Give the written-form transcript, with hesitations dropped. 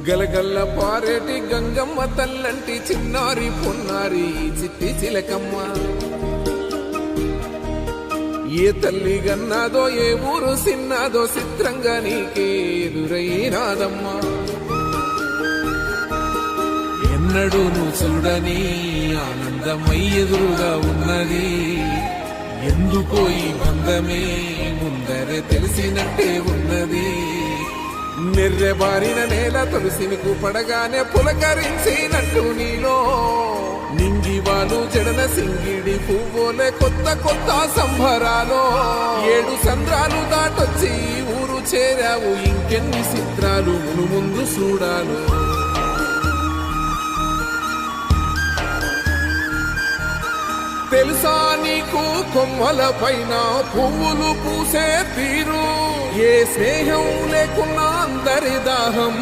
గలగల్ల పారేటి గంగమ్మ తల్లంటి చిన్నారి పొన్నారి చిట్టి చిలకమ్మ. ఏ తల్లి గన్నాదో ఏ ఊరు సిన్నాదో చిత్రంగా నీకే ఎదురైనాదమ్మా. ఎన్నడూ నువ్వు చూడని ఆనందమై ఎదురుగా ఉన్నది. ఎందుకో ఈ బంధమే ముందరే తెలిసినట్టే ఉన్నది. నిర్రెబారిన నేల తులసిని పడగానే పులకరించినట్టు నీలో నింగివాలు జడన సింగిడి పువ్వులే కొత్త కొత్త సంభరాలో. 7 సంద్రాలు దాటొచ్చి ఊరు చేరావు, ఇంకెన్ని చిత్రాలు మును ముందు చూడాలు. తెలుసా నీకు కొమ్మల పైన పువ్వులు పూసే తీరు, ఏ స్నేహం లేకున్నా అందరి దాహం